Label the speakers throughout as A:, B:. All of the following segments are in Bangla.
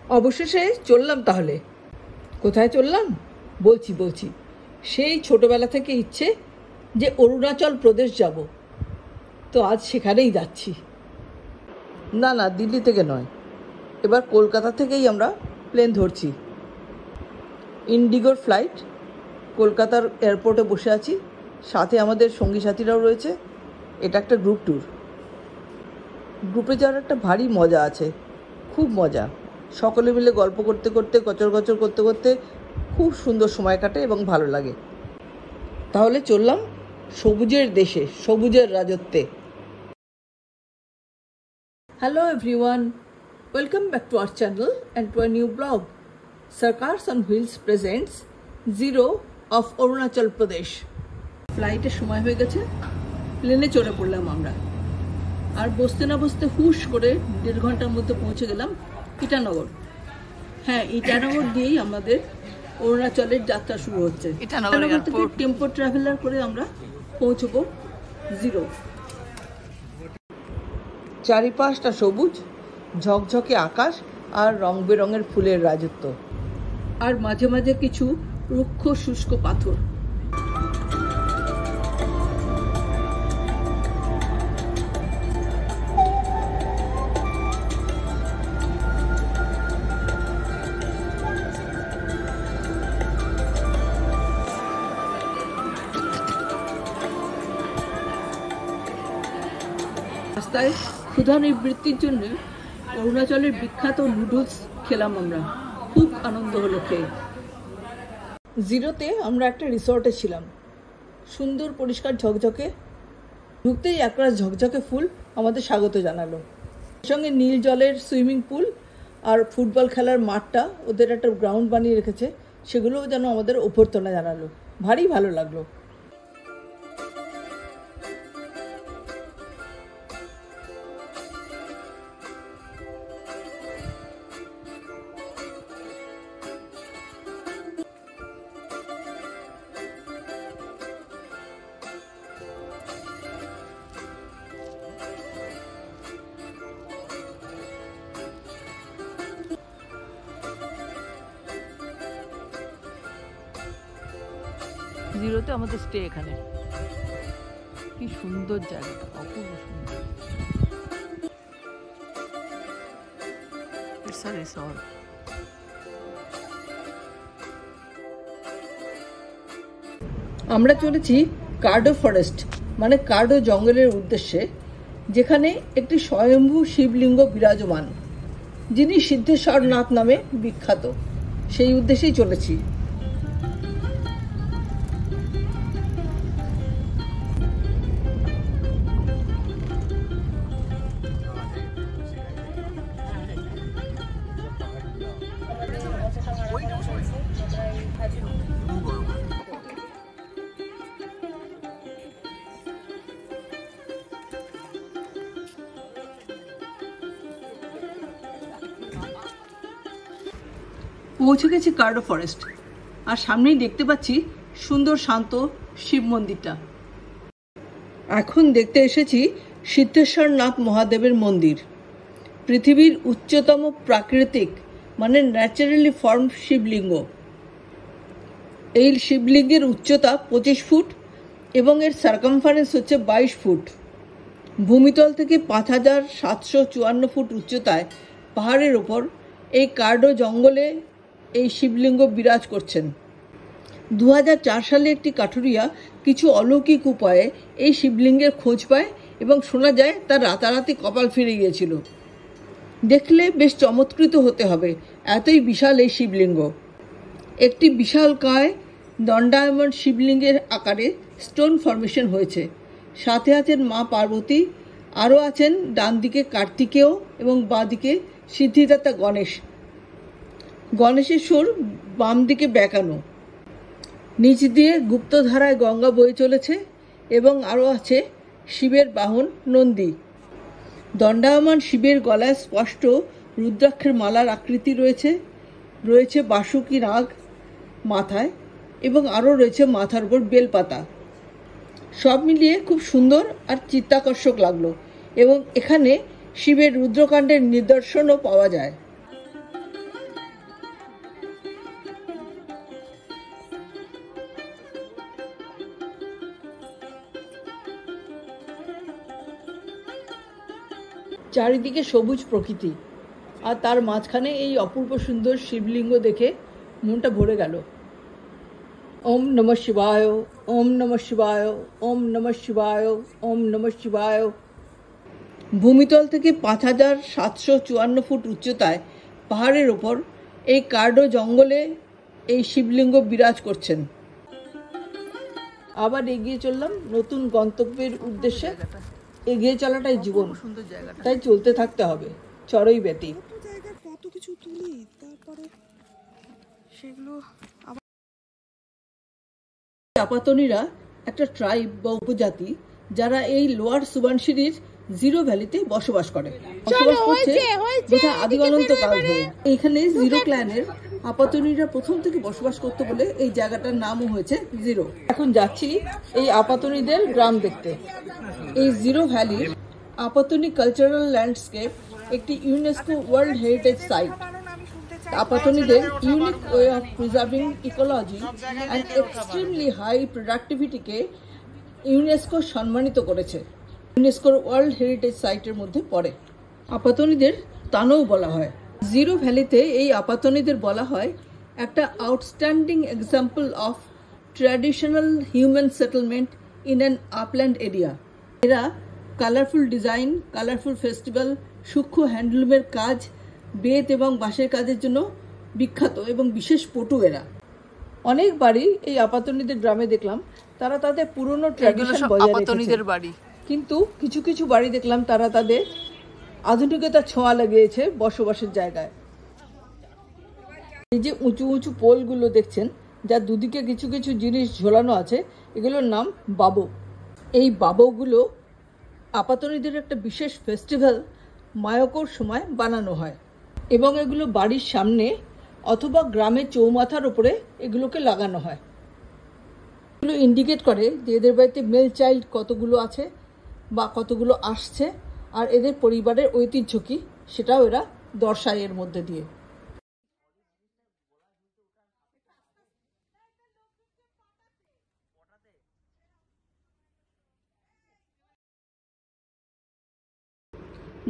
A: অবশেষে চললাম। তাহলে কোথায় চললাম বলছি। সেই ছোটবেলা থেকে ইচ্ছে যে অরুণাচল প্রদেশ যাব, তো আজ সেখানেই যাচ্ছি। না, দিল্লি থেকে নয়, এবার কলকাতা থেকেই আমরা প্লেন ধরছি। ইন্ডিগোর ফ্লাইট। কলকাতার এয়ারপোর্টে বসে আছি, সাথে আমাদের সঙ্গী সাথীরাও রয়েছে। এটা একটা গ্রুপ ট্যুর। গ্রুপে যাওয়ার একটা ভারী মজা আছে, খুব মজা। সকলে মিলে গল্প করতে করতে, গচর করতে করতে খুব সুন্দর সময় কাটে এবং ভালো লাগে। তাহলে চললাম সবুজের দেশে, সবুজের রাজত্বে। Hello everyone, welcome back to our channel and to a new blog. Sarkars on Wheels presents Zero of Arunachal Pradesh. ফ্লাইটের সময় হয়ে গেছে, প্লেনে চড়ে পড়লাম আমরা। আর বসতে না বসতে হুশ করে 1.5 ঘন্টার মধ্যে পৌঁছে গেলাম ইটানগর। হ্যাঁ, ইটানগর দিয়েই আমাদের অরুণাচলের যাত্রা শুরু হচ্ছে। ইটানগর থেকে টেম্পো ট্রাভেলার করে আমরা পৌঁছবো জিরো। চারিপাশটা সবুজ, ঝকঝকে আকাশ আর রং বেরঙের ফুলের রাজত্ব, আর মাঝে মাঝে কিছু রুক্ষ শুষ্ক পাথর। রাস্তায় ক্ষুধা নিবৃত্তির জন্য অরুণাচলের বিখ্যাত নুডলস খেলাম আমরা। খুব আনন্দ হলো খেয়ে। জিরোতে আমরা একটা রিসর্টে ছিলাম, সুন্দর পরিষ্কার ঝকঝকে। ঢুকতেই একরাশ ঝকঝকে ফুল আমাদের স্বাগত জানালো। সঙ্গে নীল জলের সুইমিং পুল আর ফুটবল খেলার মাঠটা ওদের একটা গ্রাউন্ড বানিয়ে রেখেছে, সেগুলোও যেন আমাদের অভ্যর্থনা জানালো। ভারী ভালো লাগলো। জিরোতে আমাদের স্টে এখানে। কি সুন্দর জায়গাটা, অপূর্ব সুন্দর। আমরা চলেছি কার্ডো ফরেস্ট, মানে কার্ডো জঙ্গলের উদ্দেশ্যে, যেখানে একটি স্বয়ম্ভু শিবলিঙ্গ বিরাজমান, যিনি সিদ্ধেশ্বরনাথ নামে বিখ্যাত। সেই উদ্দেশ্যেই চলেছি। পৌঁছে গেছি কার্ডো ফরেস্ট, আর সামনেই দেখতে পাচ্ছি সুন্দর শান্ত শিব মন্দিরটা। এখন দেখতে এসেছি সিদ্ধেশ্বরনাথ মহাদেবের মন্দির, পৃথিবীর উচ্চতম প্রাকৃতিক মানে ন্যাচারালি ফর্ম শিবলিঙ্গ। এই শিবলিঙ্গের উচ্চতা 25 ফুট এবং এর সার্কামফারেন্স হচ্ছে 22 ফুট। ভূমিতল থেকে 5754 ফুট উচ্চতায় পাহাড়ের ওপর এই কার্ডো জঙ্গলে এই শিবলিঙ্গ বিরাজ করছেন। 2004 সালে একটি কাঠুরিয়া কিছু অলৌকিক উপায়ে এই শিবলিঙ্গের খোঁজ পায় এবং শোনা যায় তার রাতারাতি কপাল ফিরে গিয়েছিল। দেখলে বেশ চমৎকৃত হতে হবে, এতই বিশাল এই শিবলিঙ্গ। একটি বিশালকায় দণ্ডায়মান শিবলিঙ্গের আকারে স্টোন ফরমেশন হয়েছে। সাথে আছেন মা পার্বতী, আরও আছেন ডান দিকে কার্তিকেয় এবং বাঁ দিকে সিদ্ধিদাতা গণেশ। গণেশের সুর বাম দিকে বেঁকানো। নিচ দিয়ে গুপ্তধারায় গঙ্গা বয়ে চলেছে এবং আরও আছে শিবের বাহন নন্দী। দণ্ডায়মান শিবের গলায় স্পষ্ট রুদ্রাক্ষের মালার আকৃতি রয়েছে বাসুকি নাগ মাথায়, এবং আরও রয়েছে মাথার উপর বেলপাতা। সব মিলিয়ে খুব সুন্দর আর চিত্তাকর্ষক লাগলো, এবং এখানে শিবের রুদ্রকাণ্ডের নিদর্শনও পাওয়া যায়। চারিদিকে সবুজ প্রকৃতি, আর তার মাঝখানে এই অপূর্ব সুন্দর শিবলিঙ্গ দেখে মনটা ভরে গেল। ওম নমঃ শিবায়, ওম নমঃ শিবায়, ওম নমঃ শিবায়, ওম নমঃ শিবায়। ভূমিতল থেকে 5754 ফুট উচ্চতায় পাহাড়ের ওপর এই কার্ডো জঙ্গলে এই শিবলিঙ্গ বিরাজ করছেন। আবার এগিয়ে চললাম নতুন গন্তব্যের উদ্দেশ্যে। এগিয়ে চলাটাই জীবন, তাই চলতে থাকতে হবে চড়ই বেতি।
B: কত কিছু তুলি, তারপরে সেগুলো
A: আপাতনিরা একটা ট্রাইব বা উপজাতি, যারা এই লোয়ার সুবানশিরির জিরো ভ্যালিতে বসবাস করে, বসবাস করছে বোধহয় আদি অনন্তকাল ধরে। এইখানে জিরো ক্ল্যানের আপাতনিরা প্রথম থেকে বসবাস করতে বলে এই জায়গাটার নামও হয়েছে জিরো। এখন যাচ্ছি এই আপাতনিদের গ্রাম দেখতে। এই জিরো ভ্যালির আপাতনি কালচারাল ল্যান্ডস্কেপ একটি ইউনেস্কো ওয়ার্ল্ড হেরিটেজ সাইট। আপাতনিদের unique way of preserving ecology and extremely high প্রোডাক্টিভিটিকে ইউনেস্কো সম্মানিত করেছে। ইউনেস্কোর ওয়ার্ল্ড হেরিটেজ সাইটের মধ্যে পড়ে। আপাতনিদের তানও বলা হয়। জিরো ভ্যালিতে এই আপাতনিদের বলা হয় একটা outstanding example of traditional human settlement in an upland area. এরা কালারফুল ডিজাইন, কালারফুল ফেস্টিভ্যাল, সূক্ষ্ম হ্যান্ডলুমের কাজ, বেত এবং বাঁশের কাজের জন্য বিখ্যাত এবং বিশেষ পটু এরা। অনেক বাড়ি এই আপাতনিদের গ্রামে দেখলাম তারা তাদের পুরনো ট্র্যাডিশন বজায় রেখেছে, কিন্তু কিছু কিছু বাড়ি দেখলাম তারা তাদের আধুনিকতার ছোঁয়া লাগিয়েছে বসবাসের জায়গায়। এই যে উঁচু উঁচু পোলগুলো দেখছেন, যার দুদিকে কিছু কিছু জিনিস ঝোলানো আছে, এগুলোর নাম বাবো। এই বাবোগুলো আপাতনিদের একটা বিশেষ ফেস্টিভ্যাল মায়কর সময় বানানো হয় এবং এগুলো বাড়ির সামনে অথবা গ্রামের চৌমাথার উপরে এগুলোকে লাগানো হয়। এগুলো ইন্ডিকেট করে যে এদের বাড়িতে মেল চাইল্ড কতগুলো আছে বা কতগুলো আসছে, আর এদের পরিবারের ঐতিহ্য কী সেটাও এরা দর্শায় এর মধ্যে দিয়ে।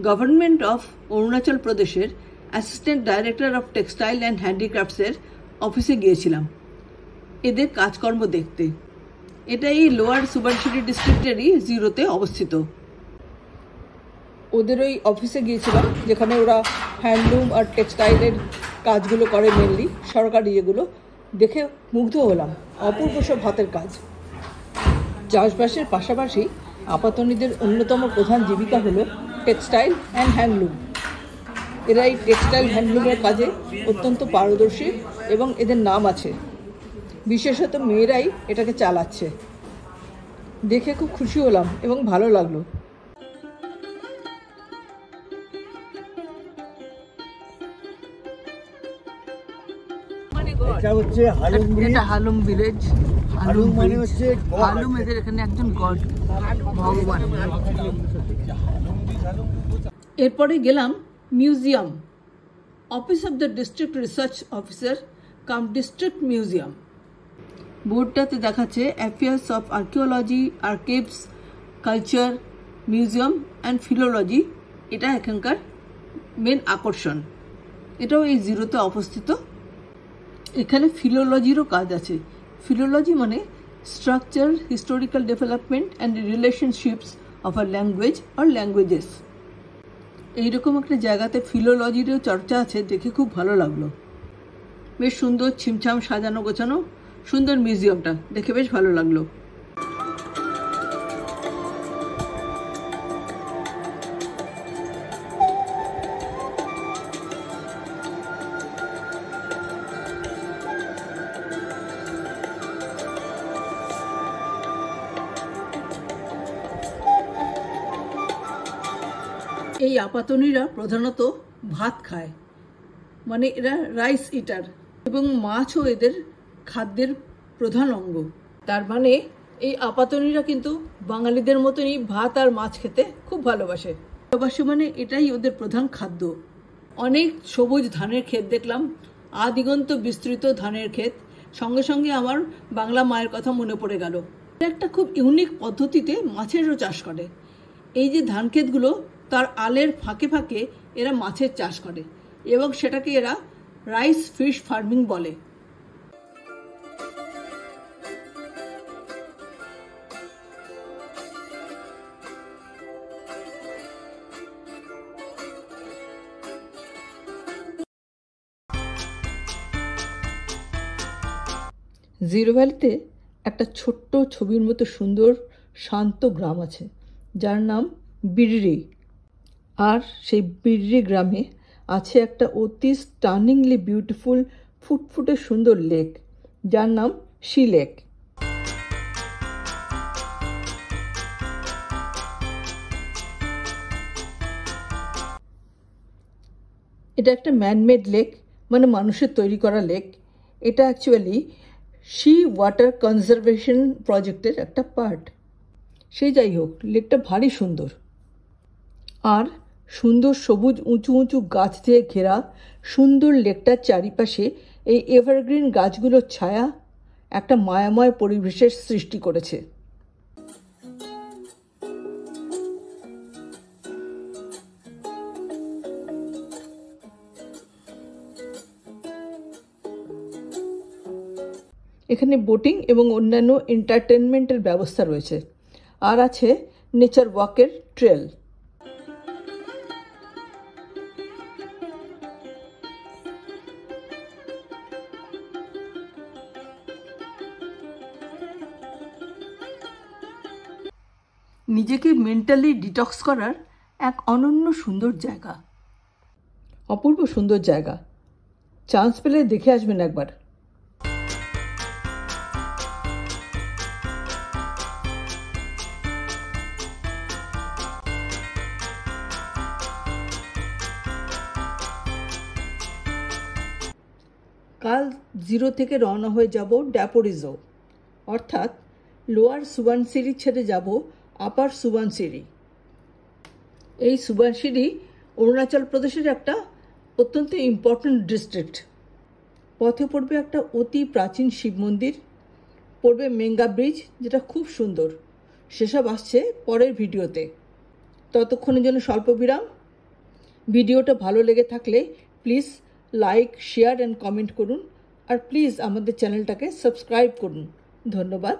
A: গভর্নমেন্ট অফ অরুণাচল প্রদেশের assistant director of textile and হ্যান্ডিক্রাফটসের অফিসে গিয়েছিলাম এদের কাজকর্ম দেখতে। এটা এই লোয়ার সুবানশিরি ডিস্ট্রিক্টেরই জিরোতে অবস্থিত। ওদের ওই অফিসে গিয়েছিলাম যেখানে ওরা হ্যান্ডলুম আর টেক্সটাইলের কাজগুলো করে, মেনলি সরকারি এগুলো দেখে মুগ্ধ হলাম। অপূর্ব সব হাতের কাজ। চাষবাসের পাশাপাশি আপাতনিদের অন্যতম প্রধান জীবিকা হলো টেক্সটাইল অ্যান্ড হ্যান্ডলুম। এরা এই টেক্সটাইল হ্যান্ডলুমের কাজে অত্যন্ত পারদর্শী এবং এদের নাম আছে। বিশেষত মেয়েরাই এটাকে চালাচ্ছে। দেখে খুব খুশি হলাম এবং ভালো লাগলো।
C: এটা হচ্ছে হালুম ভিলেজ।
A: এটা হালুম ভিলেজ।
C: হালুম মানে হচ্ছে
A: হালুম এদের এখানে একজন গড, ভগবান। এরপরে গেলাম museum, office of the district research officer cum district museum. বোর্ডটাতে দেখাচ্ছে affairs of archaeology, archives, culture, museum and philology. এটা এখানকার মেন আকর্ষণ। এটাও এই জিরোতে অবস্থিত। এখানে ফিলোলজিরও কাজ আছে। ফিলোলজি মানে structure, historical development and relationships of a language or languages. এইরকম একটা জায়গাতে ফিলোলজিরও চর্চা আছে, দেখে খুব ভালো লাগলো। বেশ সুন্দর ছিমছাম সাজানো গোছানো, সুন্দর মিউজিয়ামটা দেখে বেশ ভালো লাগলো। এই আপাতনিরা প্রধানত ভাত খায়, মানে এরা রাইস ইটার, এবং মাছও এদের খাদ্যের প্রধান অঙ্গ। তার মানে এই আপাতনিরা কিন্তু বাঙালিদের মতনই ভাত আর মাছ খেতে খুব ভালোবাসে। মানে এটাই ওদের প্রধান খাদ্য। অনেক সবুজ ধানের ক্ষেত দেখলাম, আদিগন্ত বিস্তৃত ধানের ক্ষেত। সঙ্গে সঙ্গে আমার বাংলা মায়ের কথা মনে পড়ে গেল। একটা খুব ইউনিক পদ্ধতিতে মাছেরও চাষ করে। এই যে ধান ক্ষেতগুলো, তার আলের ফাঁকে ফাঁকে এরা মাছের চাষ করে এবং সেটাকে এরা রাইস ফিশ ফার্মিং বলে। জিরো ভ্যালিতে একটা ছোট্ট ছবির মতো সুন্দর শান্ত গ্রাম আছে যার নাম বিড়রি। আর সেই বিড়রি গ্রামে আছে একটা অতি স্টানিংলি বিউটিফুল ফুটফুটে সুন্দর লেক যার নাম শি লেক। এটা একটা ম্যানমেড লেক, মানে মানুষের তৈরি করা লেক। এটা অ্যাকচুয়ালি সি ওয়াটার কনজারভেশন প্রজেক্টের একটা পার্ট। সেই যাই হোক, লেকটা ভারী সুন্দর। আর সুন্দর সবুজ উঁচু উঁচু গাছ দিয়ে ঘেরা সুন্দর লেকটার চারিপাশে এই এভারগ্রিন গাছগুলোর ছায়া একটা মায়াময় পরিবেশের সৃষ্টি করেছে। এখানে বোটিং এবং অন্যান্য এন্টারটেনমেন্টের ব্যবস্থা রয়েছে। আর আছে নেচার ওয়াকের ট্রেল। নিজেকে মেন্টালি ডিটক্স করার এক অনন্য সুন্দর জায়গা, অপূর্ব সুন্দর জায়গা। চান্স পেলে দেখে আসবেন একবার। কাল 0 থেকে রওনা হয়ে যাব ড্যাপোরিজো, অর্থাৎ লোয়ার সুবানসিরি ছেড়ে যাব আপার সুবানসিরি। এই সুবানসিরি অরুণাচল প্রদেশের একটা অত্যন্ত ইম্পর্ট্যান্ট ডিস্ট্রিক্ট। পথে পড়বে একটা অতি প্রাচীন শিব মন্দির, পড়বে মেঙ্গা ব্রিজ, যেটা খুব সুন্দর। সেসব আসছে পরের ভিডিওতে। ততক্ষণের জন্য স্বল্প বিরাম। ভিডিওটা ভালো লেগে থাকলে please like, share and comment করুন। আর প্লিজ আমাদের চ্যানেলটাকে সাবস্ক্রাইব করুন। ধন্যবাদ।